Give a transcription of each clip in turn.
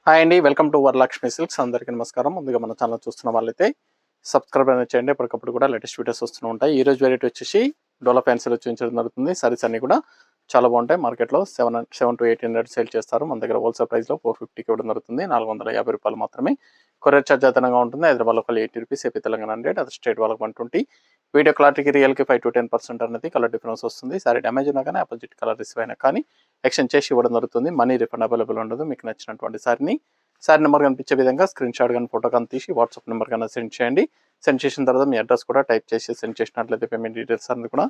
Hi అండి, welcome to Varalakshmi silks. అందరికీ నమస్కారం. ముందుగా మన ఛానల్ చూస్తున్న వాళ్ళైతే సబ్స్క్రైబ్ అనేది చేయండి. ఎప్పటికప్పుడు కూడా లేటెస్ట్ వీడియోస్ వస్తూ ఉంటాయి. ఈ రోజు వెరైటీ వచ్చేసి డోలా ఫ్యాన్సీలో చూపించడం జరుగుతుంది. సారీస్ అన్ని కూడా చాలా బాగుంటాయి. మార్కెట్లో 7 to 800 సేల్ చేస్తారు. మన దగ్గర హోల్సేల్ ప్రైస్లో 450కి ఇవ్వడం జరుగుతుంది. 450 రూపాయలు మాత్రమే. కొరియర్ ఛార్జ్ అదనంగా ఉంటుంది. హైదరాబాద్లో 80 రూపీస్, ఏపీ తెలంగాణ 100, అది స్టేట్ వాళ్ళకి 120. వీడియో క్లారిటీకి రియల్కి 5 to 10% అనేది కలర్ డిఫరెన్స్ వస్తుంది. సారీ డ్యామేజ్ ఉన్నా కానీ ఆపోజిట్ కలర్ రిసీవ్ అయినా కానీ ఎక్స్చేంజ్ చేసి ఇవ్వడం జరుగుతుంది. మనీ రిఫండ్ అవైలబుల్ ఉండదు. మీకు నచ్చినటువంటి సారీ నెంబర్ కనిపించే విధంగా స్క్రీన్ షాట్ కానీ ఫోటో కానీ తీసి వాట్సాప్ నెంబర్ కన్నా సెండ్ చేయండి. సెండ్ చేసిన తర్వాత మీ అడ్రస్ కూడా టైప్ చేసి సెండ్ చేసినట్లయితే పేమెంట్ డీటెయిల్స్ అనేది కూడా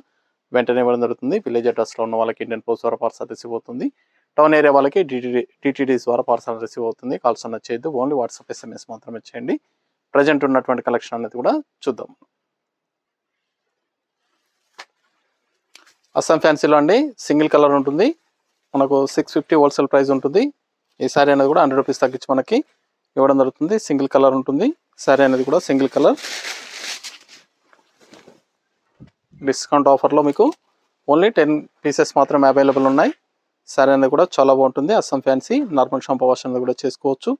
వెంటనే ఇవ్వడం జరుగుతుంది. విలేజ్ అడ్రస్లో ఉన్న వాళ్ళకి ఇండియన్ పోస్ట్ ద్వారా పార్సల్ రిసీవ్ అవుతుంది. టౌన్ ఏరియా వాళ్ళకి టీటీడీస్ ద్వారా పార్సల్ రిసీవ్ అవుతుంది. కాల్స్ అన్నది చేయొద్దు, ఓన్లీ వాట్సాప్ SMS మాత్రమే చేయండి. ప్రజెంట్ ఉన్నటువంటి కలెక్షన్ అనేది కూడా చూద్దాం. అస్సాం ఫ్యాన్సీలో అండి సింగిల్ కలర్ ఉంటుంది. మనకు 650 హోల్సేల్ ప్రైస్ ఉంటుంది. ఈ సారీ అనేది కూడా 100 రూపీస్ తగ్గించి మనకి ఇవ్వడం జరుగుతుంది. సింగిల్ కలర్ ఉంటుంది. సారీ అనేది కూడా సింగిల్ కలర్. డిస్కౌంట్ ఆఫర్లో మీకు ఓన్లీ 10 పీసెస్ మాత్రమే అవైలబుల్ ఉన్నాయి. సారీ అనేది కూడా చాలా బాగుంటుంది. Assam fancy normal shampoo wash అనేది కూడా చేసుకోవచ్చు.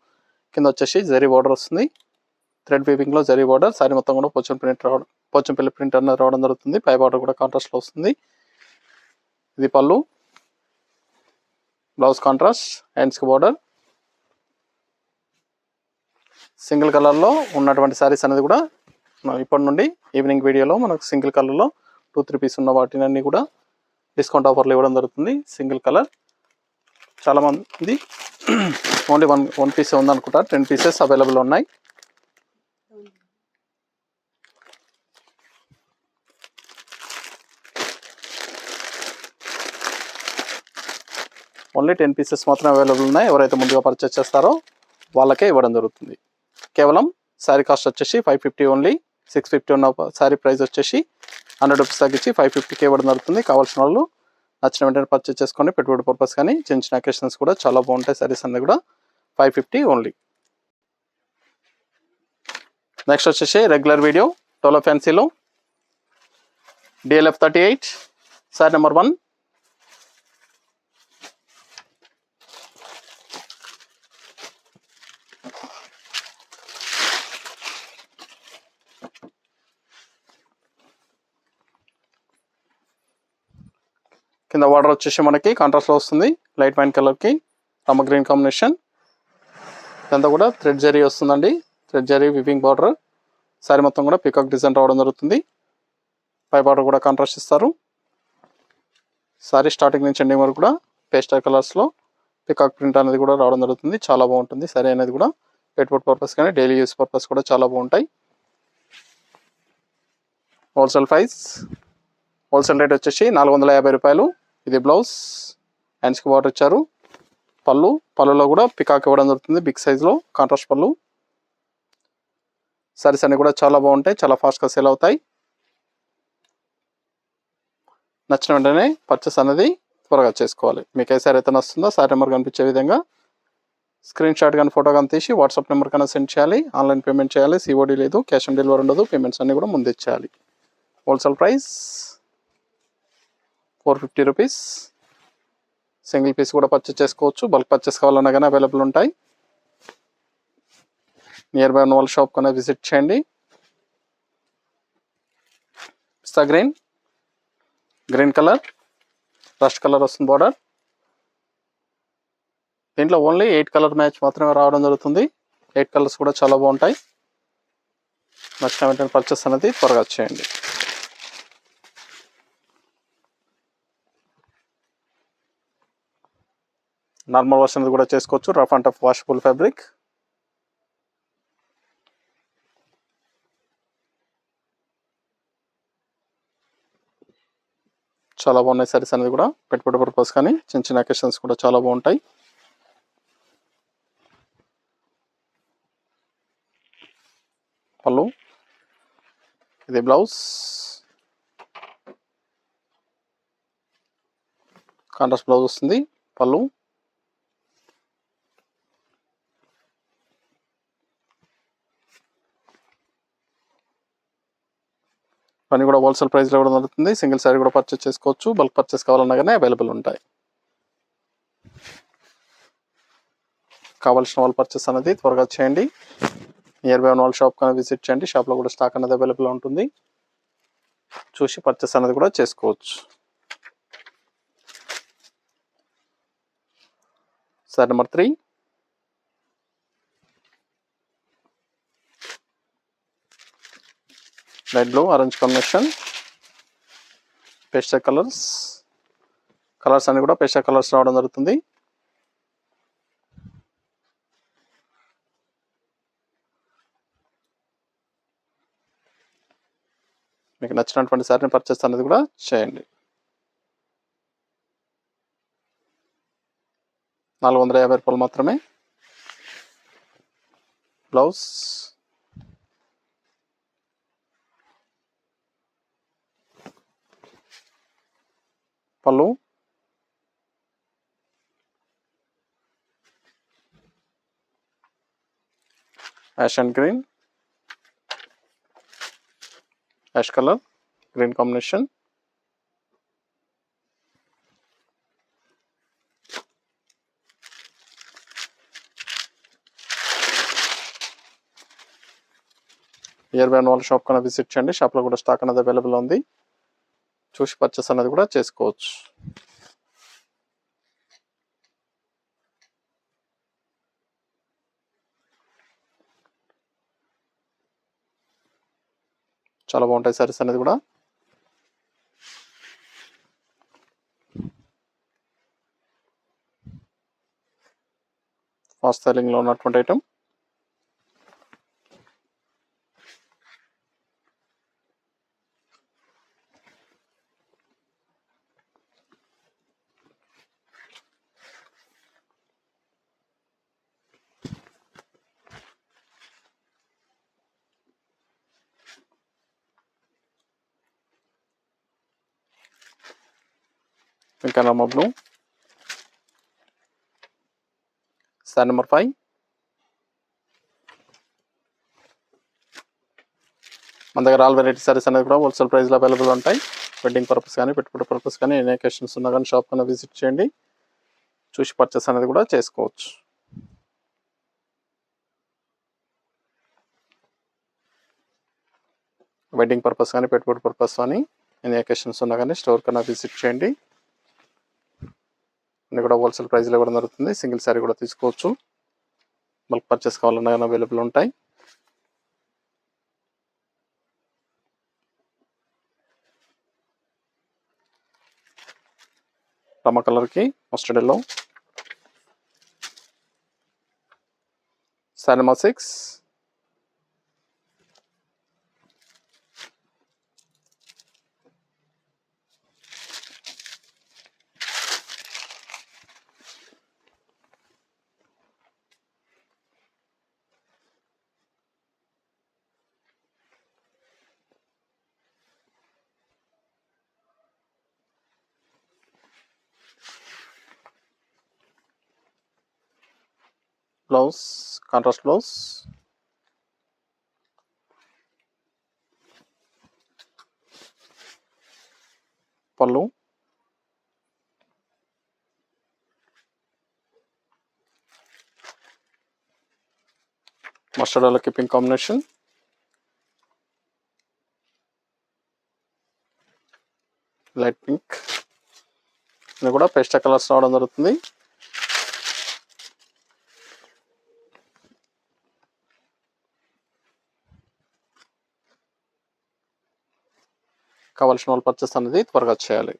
కింద వచ్చేసి జరీ బార్డర్ వస్తుంది. థ్రెడ్ వీవింగ్లో జరీ బార్డర్. సారీ మొత్తం కూడా పోచంపల్లి ప్రింట్ అనేది రావడం జరుగుతుంది. పై బార్డర్ కూడా కాంట్రాస్ట్లో వస్తుంది. ఇది పళ్ళు, బ్లౌజ్ కాంట్రాస్ట్, హ్యాండ్స్కి బార్డర్. సింగిల్ కలర్లో ఉన్నటువంటి శారీస్ అనేది కూడా ఇప్పటి నుండి ఈవినింగ్ వీడియోలో మనకు సింగిల్ కలర్లో 2-3 పీస్ ఉన్న వాటిని కూడా డిస్కౌంట్ ఆఫర్లు ఇవ్వడం జరుగుతుంది. సింగిల్ కలర్ చాలామంది ఓన్లీ వన్ పీస్ ఉందనుకుంటారు. 10 పీసెస్ అవైలబుల్ ఉన్నాయి. ఓన్లీ 10 పీసెస్ మాత్రమే అవైలబుల్ ఉన్నాయి. ఎవరైతే ముందుగా పర్చేస్ చేస్తారో వాళ్ళకే ఇవ్వడం జరుగుతుంది. కేవలం శారీ కాస్ట్ వచ్చేసి 550 ఓన్లీ. 650 ఉన్న శారీ ప్రైస్ వచ్చేసి 100 రూపీస్ తగ్గించి 550కి ఇవ్వడం జరుగుతుంది. కావాల్సిన వాళ్ళు నచ్చిన వెంటనే పర్చేస్ చేసుకోండి. పెట్టుబడి పర్పస్ కానీ చిన్న చిన్న అకేషన్స్ కూడా చాలా బాగుంటాయి. శారీస్ అన్నీ కూడా 550 ఓన్లీ. నెక్స్ట్ వచ్చేసి రెగ్యులర్ వీడియో డోలా ఫ్యాన్సీలో DLF 38 శారీ నెంబర్ 1. కింద బార్డర్ వచ్చేసి మనకి కాంట్రాస్ట్లో వస్తుంది. లైట్ వైన్ కలర్కి రమ్మ గ్రీన్ కాంబినేషన్. ఇదంతా కూడా థ్రెడ్ జరీ వస్తుందండి. Thread zari weaving border. Sari మొత్తం కూడా పికాక్ డిజైన్ రావడం జరుగుతుంది. పై బార్డర్ కూడా కాంట్రాస్ట్ ఇస్తారు. సారీ స్టార్టింగ్ నుంచి ఎండింగ్ వరకు కూడా పేస్టల్ కలర్స్లో పికాక్ ప్రింట్ అనేది కూడా రావడం జరుగుతుంది. చాలా బాగుంటుంది. సారీ అనేది కూడా పెట్టుబడి పర్పస్ కానీ డైలీ యూస్ పర్పస్ కూడా చాలా బాగుంటాయి. హోల్సేల్ ప్రైస్, హోల్సేల్ రేట్ వచ్చేసి 450 రూపాయలు. ఇది బ్లౌజ్, హ్యాండ్స్కి బార్డర్ ఇచ్చారు. పళ్ళులో కూడా పికాక్ ఇవ్వడం జరుగుతుంది. బిగ్ సైజ్లో కాంట్రాస్ట్ పళ్ళు. సారీస్ అన్ని కూడా చాలా బాగుంటాయి. చాలా ఫాస్ట్గా సేల్ అవుతాయి. నచ్చిన వెంటనే పర్చేస్ అనేది త్వరగా చేసుకోవాలి. మీకు ఏ సారీ అయితే నస్తుందో సారీ నెంబర్ కనిపించే విధంగా స్క్రీన్ షాట్ కానీ ఫోటో కానీ తీసి వాట్సాప్ నెంబర్ కన్నా సెండ్ చేయాలి. ఆన్లైన్ పేమెంట్ చేయాలి. COD లేదు, క్యాష్ ఆన్ డెలివరీ ఉండదు. పేమెంట్స్ అన్నీ కూడా ముందు ఇచ్చేయాలి. Wholesale price 450 rupees. Single piece కూడా పర్చేస్ చేసుకోవచ్చు. బల్క్ పర్చేస్ కావాలన్నా కానీ అవైలబుల్ ఉంటాయి. నియర్ బై ఉన్న వాళ్ళ షాప్ కన్నా విజిట్ చేయండి. పిస్తా గ్రీన్ కలర్, రస్ట్ కలర్ వస్తుంది బార్డర్. దీంట్లో ఓన్లీ 8 కలర్ మ్యాచ్ మాత్రమే రావడం జరుగుతుంది. 8 కలర్స్ కూడా చాలా బాగుంటాయి. నచ్చిన వెంటనే పర్చేస్ అనేది త్వరగా చేయండి. నార్మల్ వాష్ అనేది కూడా చేసుకోవచ్చు. Rough and tough washable fabric. చాలా బాగున్నాయి సారీస్ అనేది కూడా పెట్టుబడి పర్పస్ కానీ చిన్న చిన్న అకేషన్స్ కూడా చాలా బాగుంటాయి. పళ్ళు, ఇది బ్లౌజ్, కాంట్రాస్ట్ బ్లౌజ్ వస్తుంది. పళ్ళు, ఇవన్నీ కూడా హోల్సేల్ ప్రైస్లో ఇవ్వడం జరుగుతుంది. సింగిల్ సారీ కూడా పర్చేస్ చేసుకోవచ్చు. బల్క్ పర్చేస్ కావాలన్నా కానీ అవైలబుల్ ఉంటాయి. కావాల్సిన వాళ్ళు పర్చేస్ అనేది త్వరగా చేయండి. నియర్ బై ఉన్న వాళ్ళ షాప్ కానీ విజిట్ చేయండి. షాప్లో కూడా స్టాక్ అనేది అవైలబుల్ ఉంటుంది. చూసి పర్చేస్ అనేది కూడా చేసుకోవచ్చు. Sorry number 3 light blue orange combination, pastel colours అన్ని కూడా పేస్టల్ కలర్స్ రావడం జరుగుతుంది. మీకు నచ్చినటువంటి శారీని పర్చేస్ అనేది కూడా చేయండి. 450 రూపాయలు మాత్రమే. Blouse, pallu, ash and green, ash colour green combination, near by ఉన్న వాళ్ళ షాప్ కన్నా విజిట్ చేయండి. షాప్లో కూడా స్టాక్ అనేది అవైలబుల్ ఉంది. చూసి పర్చేస్ అనేది కూడా చేసుకోవచ్చు. చాలా బాగుంటాయి సారీస్ అనేది కూడా. ఫాస్ట్ సెల్లింగ్లో ఉన్నటువంటి ఐటమ్. ఇంకా రమ్మ బ్లూ, సారీ నెంబర్ 5 మన దగ్గర ఆల్ వెరైటీ సారీస్ అనేది కూడా హోల్సేల్ ప్రైస్లో అవైలబుల్ ఉంటాయి. వెడ్డింగ్ పర్పస్ కానీ పెట్టుబడి పర్పస్ కానీ ఎన్ని అకేషన్స్ ఉన్నా కానీ షాప్ కన్నా విజిట్ చేయండి. చూసి పర్చేస్ అనేది కూడా చేసుకోవచ్చు. వెడ్డింగ్ పర్పస్ కానీ పెట్టుబడి పర్పస్ కానీ ఎన్ని అకేషన్స్ ఉన్నా కానీ స్టోర్ కన్నా విజిట్ చేయండి. అన్నీ కూడా హోల్సేల్ ప్రైస్లో ఇవ్వడం జరుగుతుంది. సింగిల్ శారీ కూడా తీసుకోవచ్చు. బల్క్ పర్చేస్ కావాలన్నా కానీ అవైలబుల్ ఉంటాయి. రమ కలర్కి mustard yellow, sari number 6 blouse, contrast blouse, పళ్ళు, మస్టర్డ్ ఎల్లోకి పింక్ కాంబినేషన్, లైట్ పింక్, ఇది కూడా పేస్టల్ కలర్స్ రావడం జరుగుతుంది. కావాల్సిన వాళ్ళు పర్చేస్ అనేది త్వరగా చేయాలి.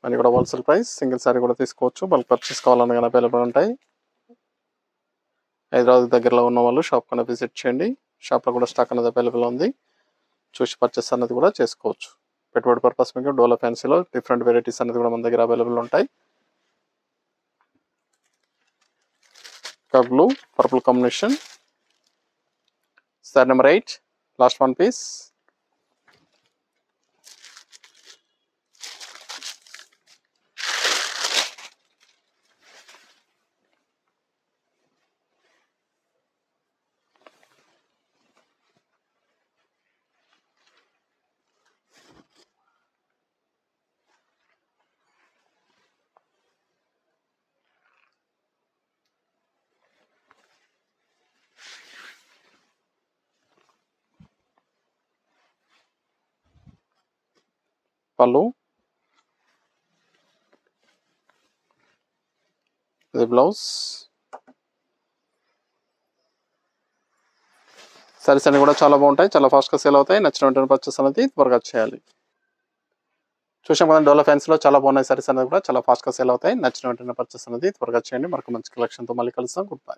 అని కూడా హోల్సేల్ ప్రైస్, సింగిల్ శారీ కూడా తీసుకోవచ్చు. బల్క్ పర్చేస్ కావాలన్నా కానీ అవైలబుల్ ఉంటాయి. హైదరాబాద్ దగ్గరలో ఉన్న వాళ్ళు షాప్ కన్నా విజిట్ చేయండి. షాప్లో కూడా స్టాక్ అనేది అవైలబుల్ ఉంది. చూసి పర్చేస్ అనేది కూడా చేసుకోవచ్చు. పెట్టుబడి పర్పస్ మీకు డోలా ఫ్యాన్సీలో డిఫరెంట్ వెరైటీస్ అనేది కూడా మన దగ్గర అవైలబుల్ ఉంటాయి. Blue purple combination, sari number 8 last one piece, pallu, ఇది బ్లౌజ్. సారీస్ అన్ని కూడా చాలా బాగుంటాయి, చాలా ఫాస్ట్గా సేల్ అవుతాయి. నచ్చిన వెంటనే పర్చేస్ అనేది త్వరగా చేయాలి. చూసాం కదా, డోలా ఫ్యాన్సీలో చాలా బాగున్నాయి సారీస్ అనేది కూడా చాలా ఫాస్ట్గా సేల్ అవుతాయి. నచ్చిన వెంటనే పర్చేస్ అనేది త్వరగా చేయండి. మరొక మంచి కలెక్షన్తో మళ్ళీ కలుస్తాం. Good bye.